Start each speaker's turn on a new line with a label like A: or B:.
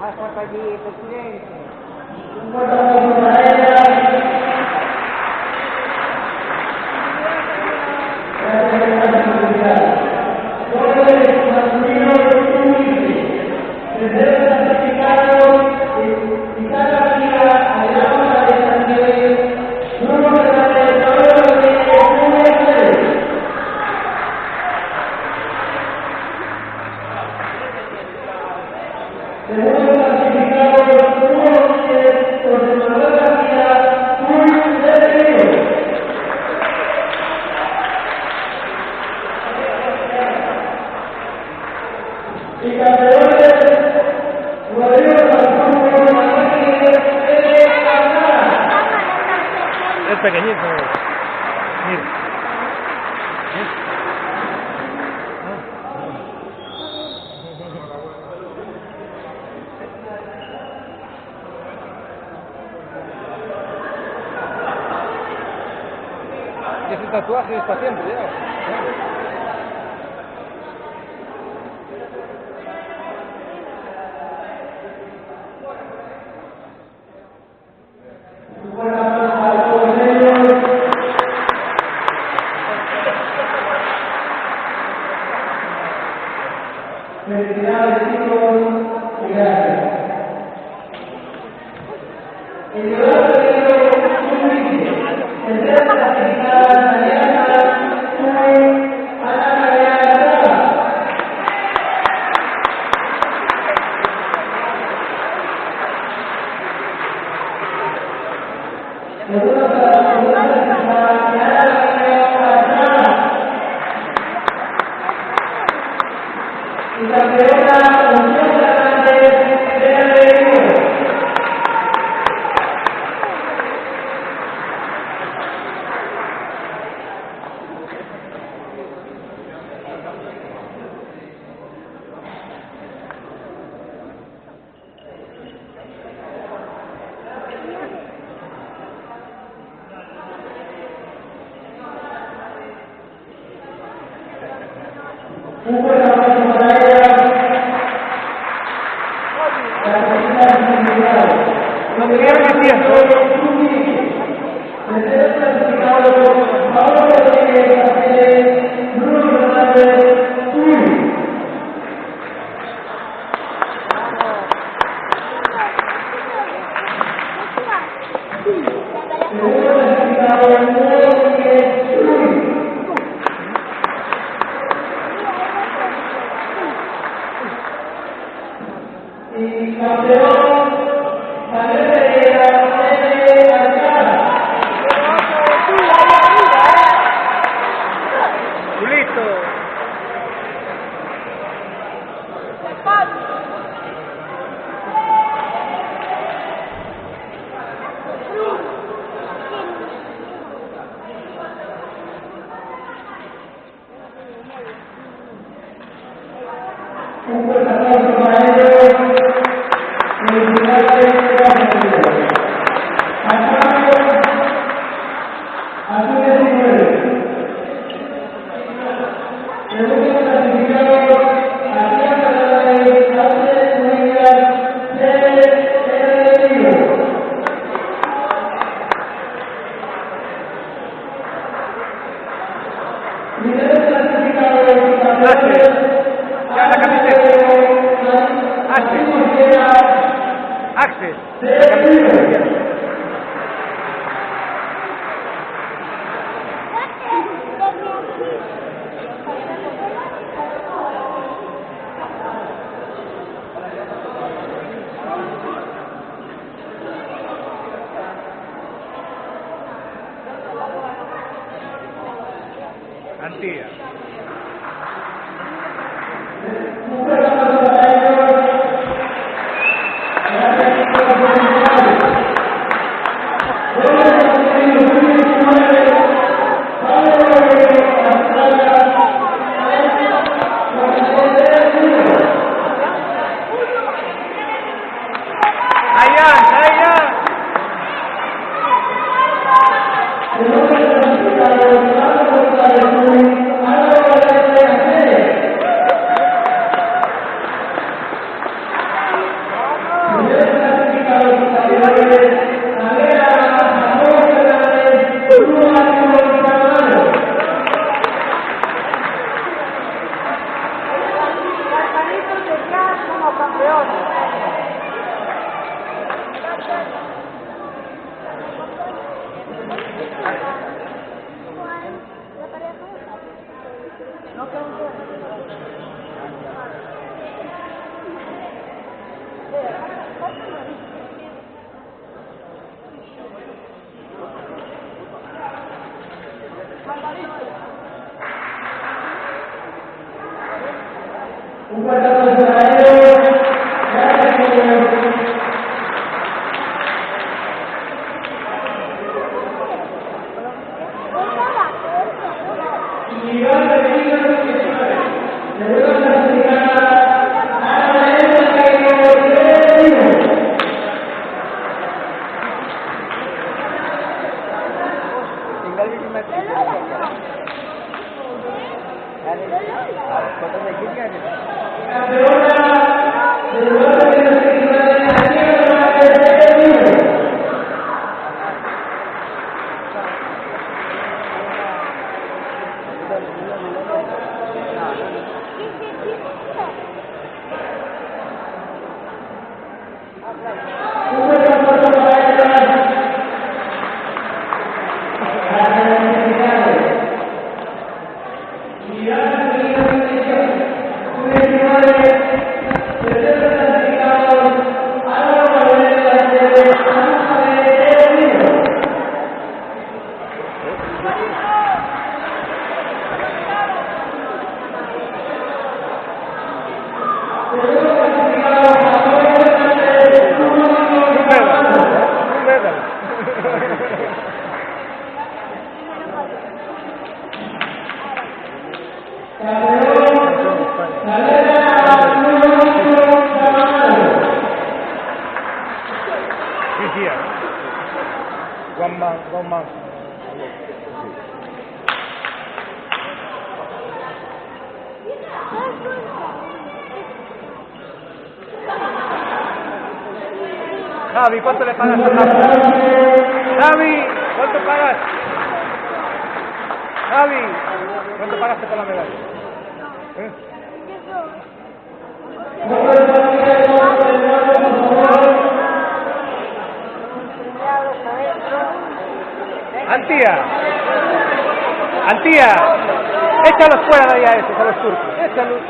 A: Hasta allí, presidente.
B: Es pequeñito. Mira. Ese tatuaje está siempre ya.
C: Felicidades chicos y gracias. El llevado de un vídeo, tendrá clasificadas Mariana, Chuy, Ana María García. Segundo clasificada Ana María García. Y campeona Unión Hernández de Alegría. Un buen aplauso para ella. La presidenta individual.
B: Lo que quiero decir.
C: Tercer clasificado, Pablo Rodríguez Cáceres, Bruno Hernández, Chuy. Segundo clasificado, Rodríguez, Chuy. Y campeón, Manuel Pereira, N. Alcázar.
B: Listo.
C: Un fuerte aplauso para ellos. Felicidades, gracias. Acabamos a su 19. Segundo clasificado, Adrián Fernández, Cáceres William, C. Río. Primer clasificado, campeones.
B: Ya la camiseta. Axel. Antía. Allá.
C: Segundo clasificado, Ricardo González, Álvaro Valente Aceves. Primer clasificado, categoría Javier Jacobo Fernández, Bruno Máximo Camargo.
A: Como campeón.
C: Un cuarto de Israel, y Iván Bertillo, 19. Segunda clasificada, Ana Elena Cairo, 3-1. Campeona del lugar de los 19, Daniela Hernández, 3-1. Un buen campeonato para ellas. Y ahora seguimos en edición. Sub-19, tercer clasificado, Álvaro Valente Aceves, Ana Javier, 3-1. Segundo clasificado, Jacobo Fernández, Bruno Máximo Camargo. Campeón, Galera, Bruno Máximo Camargo.
B: One man. Javi, ¿cuánto le pagas a Javi, ¿cuánto pagas? Javi, ¿cuánto pagaste por la medalla? ¿Eh? Antía, échalos fuera de allá esos, a los turcos, échalos.